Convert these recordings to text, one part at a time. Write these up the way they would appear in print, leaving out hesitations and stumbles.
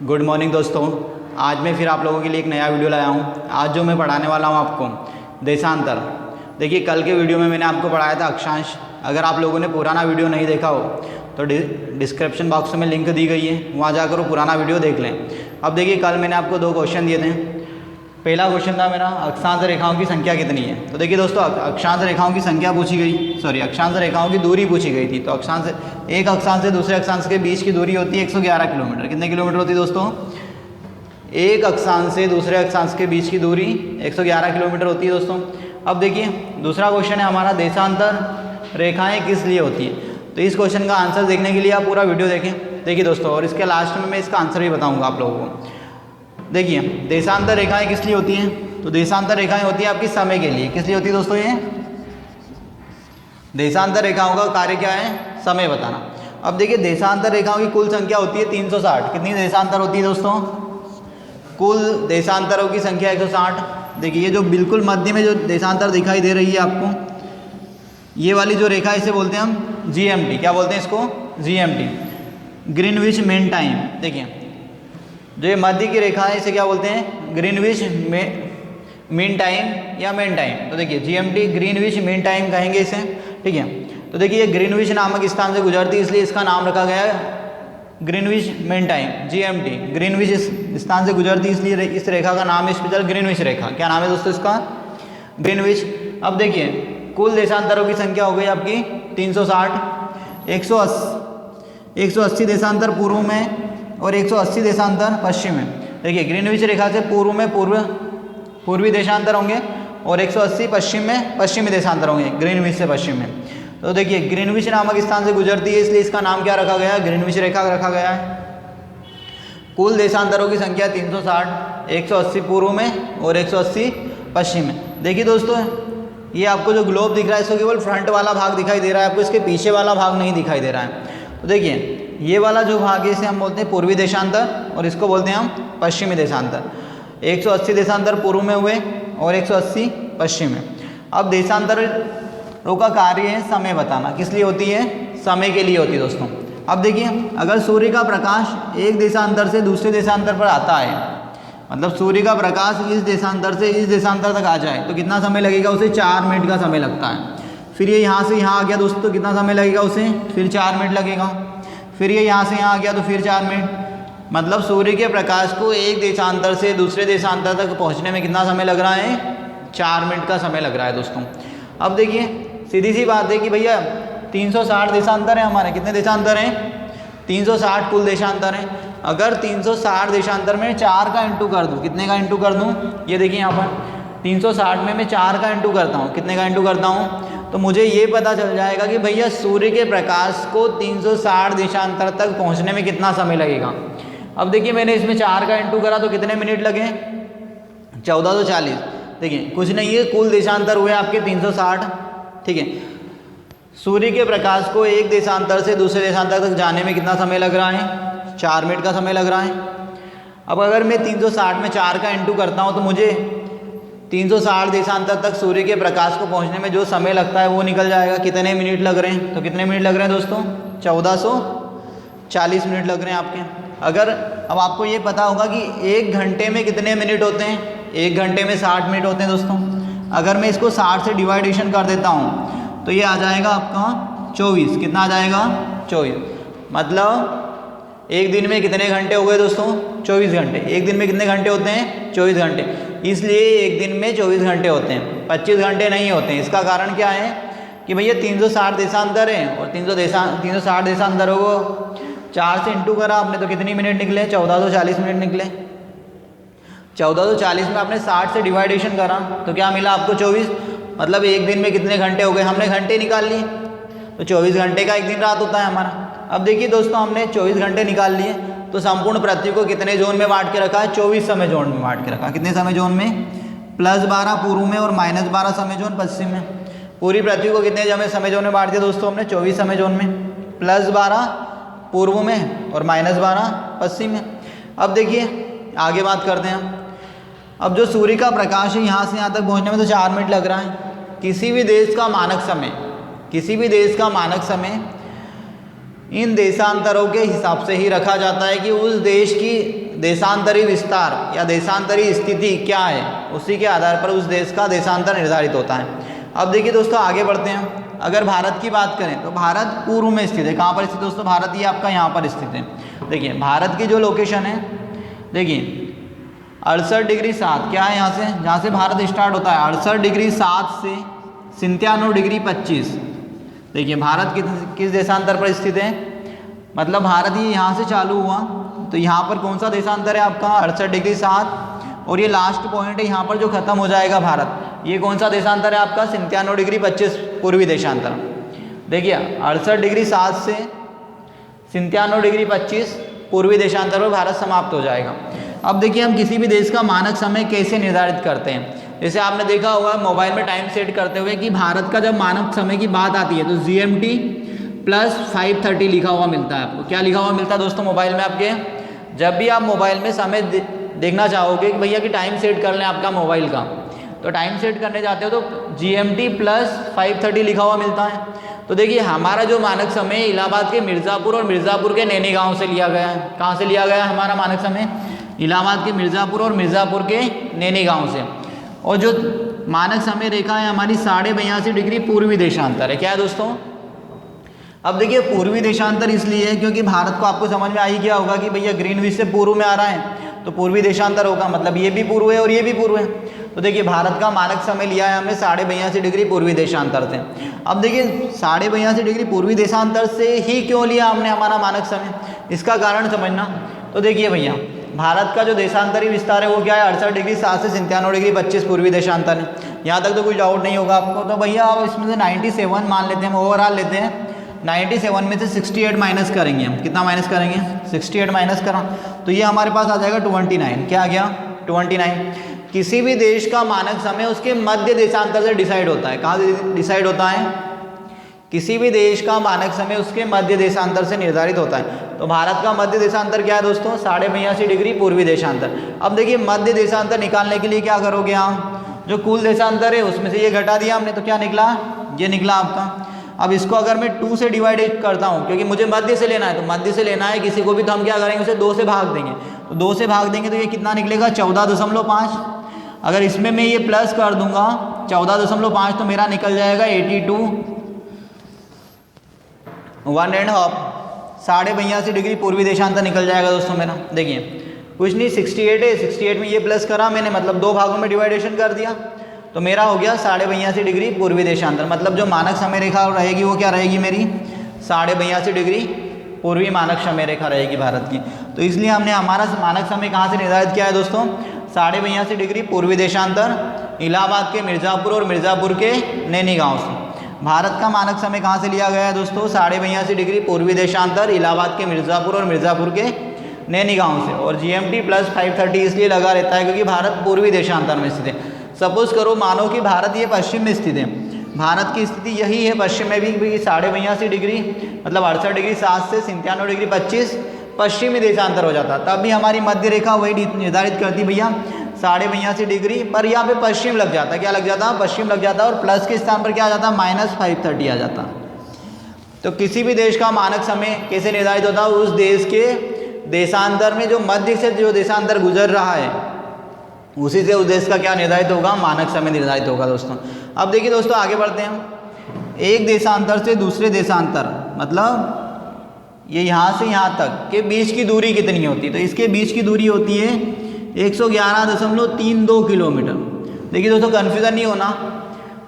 Good morning दोस्तों। आज मैं फिर आप लोगों के लिए एक नया वीडियो लाया हूँ। आज जो मैं पढ़ाने वाला हूँ आपको देशांतर। देखिए, कल के वीडियो में मैंने आपको पढ़ाया था अक्षांश। अगर आप लोगों ने पुराना वीडियो नहीं देखा हो तो डिस्क्रिप्शन बॉक्स में लिंक दी गई है, वहाँ जाकर वो पुराना वीडियो देख लें। अब देखिए, कल मैंने आपको 2 क्वेश्चन दिए थे। पहला क्वेश्चन था मेरा, अक्षांश रेखाओं की संख्या कितनी है। तो देखिए दोस्तों, अक्षांश रेखाओं की संख्या पूछी गई, अक्षांश रेखाओं की दूरी पूछी गई थी। तो एक अक्षांश से दूसरे अक्षांश के बीच की दूरी होती है 111 किलोमीटर। कितने किलोमीटर होती है दोस्तों? एक अक्षांश से दूसरे अक्षांश के बीच की दूरी 111 किलोमीटर होती है दोस्तों। अब देखिए, दूसरा क्वेश्चन है हमारा, देशांतर रेखाएं किस लिए होती हैं। तो इस क्वेश्चन का आंसर देखने के लिए आप पूरा वीडियो देखें। देखिए दोस्तों, और इसके लास्ट में मैं इसका आंसर भी बताऊंगा आप लोगों को। देखिए, देशांतर रेखाएं किस लिए होती हैं। तो देशांतर रेखाएं होती हैं आपकी समय के लिए। किस लिए होती है दोस्तों? ये देशांतर रेखाओं का कार्य क्या है? समय बताना। अब देखिए, देशांतर रेखाओं की कुल संख्या होती है 360। कितनी देशांतर होती है दोस्तों? कुल देशांतरों की संख्या 160। देखिए, ये जो बिल्कुल मध्य में जो देशांतर दिखाई दे रही है आपको, ये वाली जो रेखा, इसे बोलते हैं हम GMT। क्या बोलते हैं इसको? GMT, Greenwich mean time. देखिए, जो ये मध्य की रेखा है इसे क्या बोलते हैं? ग्रीनविच मीन टाइम या मेन टाइम। तो देखिए, GMT ग्रीनविच मीन टाइम कहेंगे इसे, ठीक है। तो देखिए, ये ग्रीनविच नामक स्थान से गुजरती है, इसलिए इसका नाम रखा गया है Greenwich mean time, GMT। Greenwich स्थान से गुजरती है, इसलिए इस रेखा का नाम है स्पेशल ग्रीनविच रेखा। क्या नाम है दोस्तों इसका? ग्रीनविच। अब देखिए, कुल देशांतरों की संख्या हो गई आपकी 360। 180 देशांतर पूर्व में और 180 देशांतर पश्चिम में। देखिए, ग्रीनविच रेखा से पूर्व में पूर्वी देशांतर होंगे और 180 पश्चिम में पश्चिमी देशांतर होंगे, ग्रीनविच से पश्चिम में। तो देखिए, ग्रीनविच नामक स्थान से गुजरती है, इसलिए इसका नाम क्या रखा गया है? ग्रीनविच रेखा रखा गया है। कुल देशांतरों की संख्या 360, 180 पूर्व में और 180 पश्चिम में। देखिए दोस्तों, ये आपको जो ग्लोब दिख रहा है, इसको केवल फ्रंट वाला भाग दिखाई दे रहा है, आपको इसके पीछे वाला भाग नहीं दिखाई दे रहा है। तो देखिए, ये वाला जो भाग है इसे हम बोलते हैं पूर्वी देशांतर और इसको बोलते हैं हम पश्चिमी देशांतर। 180 देशांतर पूर्व में हुए और 180 पश्चिम में। अब देशांतरों का कार्य है समय बताना। किस लिए होती है? समय के लिए होती है दोस्तों। अब देखिए, अगर सूर्य का प्रकाश एक देशांतर से दूसरे देशांतर पर आता है, मतलब सूर्य का प्रकाश इस देशांतर से इस देशांतर तक आ जाए, तो कितना समय लगेगा उसे? 4 मिनट का समय लगता है। फिर ये यहाँ से यहाँ आ गया दोस्तों, कितना समय लगेगा उसे? फिर 4 मिनट लगेगा। फिर ये यहाँ से यहाँ आ गया तो फिर 4 मिनट। मतलब सूर्य के प्रकाश को एक देशांतर से दूसरे देशांतर तक पहुँचने में कितना समय लग रहा है? 4 मिनट का समय लग रहा है दोस्तों। अब देखिए, सीधी सी बात है कि भैया 360 देशांतर हैं हमारे। कितने देशांतर हैं? 360 कुल देशांतर हैं। अगर 360 देशांतर में 4 का इंटू कर दूँ, कितने का इंटू कर दूँ? ये देखिए, यहाँ पर 360 में मैं 4 का इंटू करता हूँ। कितने का इंटू करता हूँ? तो मुझे ये पता चल जाएगा कि भैया सूर्य के प्रकाश को 360 देशांतर तक पहुँचने में कितना समय लगेगा। अब देखिए, मैंने इसमें 4 का इंटू करा तो कितने मिनट लगे? 1440। देखिए, कुछ नहीं है, कुल देशांतर हुए आपके 360, ठीक है। सूर्य के प्रकाश को एक देशांतर से दूसरे देशांतर तक जाने में कितना समय लग रहा है? 4 मिनट का समय लग रहा है। अब अगर मैं 360 में 4 का इंटू करता हूँ तो मुझे 360 देशांतर तक सूर्य के प्रकाश को पहुँचने में जो समय लगता है वो निकल जाएगा। कितने मिनट लग रहे हैं? तो कितने मिनट लग रहे हैं दोस्तों? 1440 मिनट लग रहे हैं आपके। अगर अब आपको ये पता होगा कि 1 घंटे में कितने मिनट होते हैं? 1 घंटे में 60 मिनट होते हैं दोस्तों। अगर मैं इसको 60 से डिवाइडेशन कर देता हूँ तो ये आ जाएगा आपका 24। कितना आ जाएगा? 24। मतलब एक दिन में कितने घंटे हो गए दोस्तों? 24 घंटे। एक दिन में कितने घंटे होते हैं? 24 घंटे। इसलिए एक दिन में 24 घंटे होते हैं, 25 घंटे नहीं होते हैं। इसका कारण क्या है कि भैया 360 देशांतर हैं और 360 देशांतरों को 4 से इंटू करा आपने तो कितनी मिनट निकले? 1440 मिनट निकले। 1440 में आपने 60 से डिवाइडेशन करा तो क्या मिला आपको? 24। मतलब एक दिन में कितने घंटे हो गए? हमने घंटे निकाल लिए, तो 24 घंटे का एक दिन रात होता है हमारा। अब देखिए दोस्तों, हमने 24 घंटे निकाल लिए तो संपूर्ण पृथ्वी को कितने जोन में बांट के रखा है? 24 समय जोन में बांट के रखा। कितने समय जोन में? +12 पूर्व में और -12 समय जोन पश्चिम में। पूरी पृथ्वी को कितने समय जोन में बांट दिया दोस्तों हमने? 24 समय जोन में, +12 पूर्व में और -12 पश्चिम में। अब देखिए, आगे बात करते हैं हम। अब जो सूर्य का प्रकाश है यहाँ से यहाँ तक पहुँचने में तो 4 मिनट लग रहा है। किसी भी देश का मानक समय इन देशांतरों के हिसाब से ही रखा जाता है कि उस देश की देशांतरी विस्तार या देशांतरी स्थिति क्या है, उसी के आधार पर उस देश का देशांतर निर्धारित होता है। अब देखिए दोस्तों आगे बढ़ते हैं। अगर भारत की बात करें तो भारत पूर्व में स्थित है। कहाँ पर स्थित है दोस्तों? भारत ये आपका यहाँ पर स्थित है। देखिए भारत की जो लोकेशन है, देखिए 68 डिग्री 7 क्या है यहाँ से, जहाँ से भारत स्टार्ट होता है 68 डिग्री 7 से 97 डिग्री 25। देखिए भारत किस देशांतर पर स्थित है, मतलब भारत ये यहाँ से चालू हुआ तो यहाँ पर कौन सा देशांतर है आपका 68 डिग्री 7, और ये लास्ट पॉइंट है यहाँ पर जो खत्म हो जाएगा भारत, ये कौन सा देशांतर है आपका 97 डिग्री 25 पूर्वी देशांतर। देखिए 68 डिग्री 7 से 97 डिग्री 25 पूर्वी देशांतर पर भारत समाप्त हो जाएगा। अब देखिए हम किसी भी देश का मानक समय कैसे निर्धारित करते हैं। जैसे आपने देखा होगा मोबाइल में टाइम सेट करते हुए कि भारत का जब मानक समय की बात आती है तो GMT + 5:30 लिखा हुआ मिलता है आपको। क्या लिखा हुआ मिलता है दोस्तों मोबाइल में आपके? जब भी आप मोबाइल में समय देखना चाहोगे कि भैया कि टाइम सेट कर लें आपका मोबाइल का, तो टाइम सेट करने जाते हो तो GMT + 5:30 लिखा हुआ मिलता है। तो देखिए हमारा जो मानक समय इलाहाबाद के मिर्ज़ापुर और मिर्ज़ापुर के नैनी गांव से लिया गया है। कहाँ से लिया गया है हमारा मानक समय? इलाहाबाद के मिर्ज़ापुर और मिर्ज़ापुर के नैनी गांव से। और जो मानक समय रेखा है हमारी 82.5 डिग्री पूर्वी देशांतर है। क्या है दोस्तों? अब देखिए पूर्वी देशांतर इसलिए है क्योंकि भारत को आपको समझ में आ ही गया होगा कि भैया ग्रीनविच से पूर्व में आ रहा है तो पूर्वी देशांतर होगा, मतलब ये भी पूर्व है और ये भी पूर्व है। तो देखिए भारत का मानक समय लिया है हमने 82.5 डिग्री पूर्वी देशांतर से। अब देखिए 82.5 डिग्री पूर्वी देशांतर से ही क्यों लिया हमने हमारा मानक समय, इसका कारण समझना। तो देखिए भैया भारत का जो देशांतरी विस्तार है वो क्या है 68 डिग्री 7 से 97 डिग्री 25 पूर्वी देशांतर है। यहाँ तक तो कोई डाउट नहीं होगा आपको। तो भैया आप इसमें से 97 मान लेते हैं, हम ओवरऑल लेते हैं। 97 में से 68 माइनस करेंगे हम, कितना माइनस करेंगे? 68 माइनस करा तो ये हमारे पास आ जाएगा 29। क्या आ गया? 29। किसी भी देश का मानक समय उसके मध्य देशांतर से डिसाइड होता है। कहाँ से डिसाइड होता है? किसी भी देश का मानक समय उसके मध्य देशांतर से निर्धारित होता है। तो भारत का मध्य देशांतर क्या है दोस्तों? 82.5 डिग्री पूर्वी देशांतर। अब देखिए मध्य देशांतर निकालने के लिए क्या करोगे आप? जो कुल देशांतर है उसमें से ये घटा दिया हमने तो क्या निकला? ये निकला आपका। अब इसको अगर मैं 2 से डिवाइड करता हूँ क्योंकि मुझे मध्य से लेना है, तो मध्य से लेना है किसी को भी तो हम क्या करेंगे उसे 2 से भाग देंगे। तो 2 से भाग देंगे तो ये कितना निकलेगा? 14.5। अगर इसमें मैं ये प्लस कर दूंगा 14.5 तो मेरा निकल जाएगा 82 1.5 82.5 डिग्री पूर्वी देशांतर निकल जाएगा दोस्तों मेरा। देखिए कुछ नहीं 68 है, 68 में ये प्लस करा मैंने, मतलब 2 भागों में डिवाइडेशन कर दिया तो मेरा हो गया 82.5 डिग्री पूर्वी देशांतर। मतलब जो मानक समय रेखा रहेगी वो क्या रहेगी मेरी? 82.5 डिग्री पूर्वी मानक समय रेखा रहेगी भारत की। तो इसलिए हमने हमारा मानक समय कहाँ से निर्धारित किया है दोस्तों? 82.5 डिग्री पूर्वी देशांतर, इलाहाबाद के मिर्ज़ापुर और मिर्ज़ापुर के नैनी गांव से। भारत का मानक समय कहाँ से लिया गया है दोस्तों? 82.5 डिग्री पूर्वी देशांतर, इलाहाबाद के मिर्ज़ापुर और मिर्ज़ापुर के नैनी गांव से। और GMT + 5:30 इसलिए लगा रहता है क्योंकि भारत पूर्वी देशांतर में स्थित है। सपोज करो मानो कि भारत ये पश्चिम में स्थित है, भारत की स्थिति यही है पश्चिम में भी 82.5 डिग्री मतलब 68 डिग्री 7 से 97 डिग्री 25 पश्चिमी देशांतर हो जाता, तब भी हमारी मध्य रेखा वही निर्धारित करती भैया 82.5 डिग्री। पर यहाँ पे पश्चिम लग जाता, क्या लग जाता? पश्चिम लग जाता, और प्लस के स्थान पर क्या आ जाता? -5:30 आ जाता। तो किसी भी देश का मानक समय कैसे निर्धारित होता है? उस देश के देशांतर में जो मध्य से जो देशांतर गुजर रहा है उसी से उस देश का क्या निर्धारित होगा? मानक समय निर्धारित होगा दोस्तों। अब देखिए दोस्तों आगे बढ़ते हैं। एक देशांतर से दूसरे देशांतर मतलब ये यहाँ से यहाँ तक के बीच की दूरी कितनी होती है? तो इसके बीच की दूरी होती है 111.32 किलोमीटर। देखिए दोस्तों कन्फ्यूज़न नहीं होना,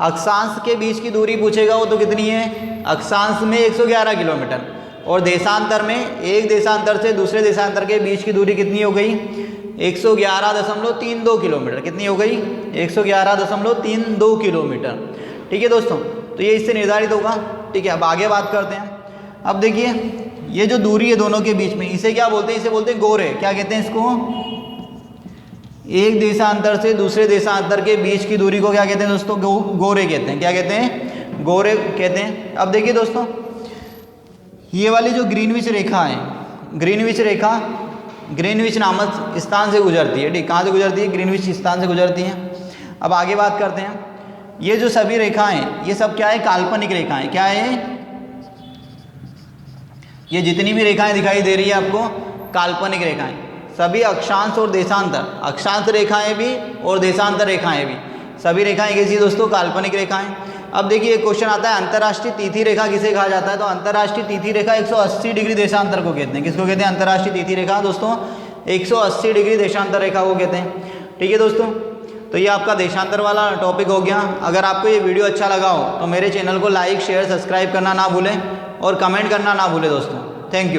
अक्षांश के बीच की दूरी पूछेगा वो तो कितनी है? अक्षांश में 111 किलोमीटर, और देशांतर में एक देशांतर से दूसरे देशांतर के बीच की दूरी कितनी हो गई? 111.32 किलोमीटर। कितनी हो गई? 111.32 किलोमीटर। ठीक है दोस्तों, तो ये इससे निर्धारित होगा। ठीक है, अब आगे बात करते हैं। अब देखिए ये जो दूरी है दोनों के बीच में इसे क्या बोलते हैं? इसे बोलते हैं गोरे। क्या कहते हैं इसको? एक देशांतर से दूसरे देशांतर के बीच की दूरी को क्या कहते हैं दोस्तों? गोरे कहते हैं। क्या कहते हैं? गोरे कहते हैं। अब देखिए दोस्तों ये वाली जो ग्रीनविच रेखा है, ग्रीनविच रेखा ग्रीनविच नामक स्थान से गुजरती है। ठीक, कहाँ से गुजरती है? ग्रीनविच स्थान से गुजरती है। अब आगे बात करते हैं। ये जो सभी रेखाएं ये सब क्या है? काल्पनिक रेखाएं। क्या है? ये जितनी भी रेखाएं दिखाई दे रही है आपको काल्पनिक रेखाएं, सभी अक्षांश और देशांतर, अक्षांश रेखाएं भी और देशांतर रेखाएं भी, सभी रेखाएं कैसी दोस्तों? काल्पनिक रेखाएं। अब देखिए एक क्वेश्चन आता है अंतर्राष्ट्रीय तिथि रेखा किसे कहा जाता है? तो अंतर्राष्ट्रीय तिथि रेखा 180 डिग्री देशांतर को कहते हैं। किसको कहते हैं? अंतर्राष्ट्रीय तिथि रेखा दोस्तों 180 डिग्री देशांतर रेखा को कहते हैं। ठीक है दोस्तों, तो ये आपका देशांतर वाला टॉपिक हो गया। अगर आपको ये वीडियो अच्छा लगा हो तो मेरे चैनल को लाइक शेयर सब्सक्राइब करना ना भूलें और कमेंट करना ना भूलें दोस्तों। Thank you.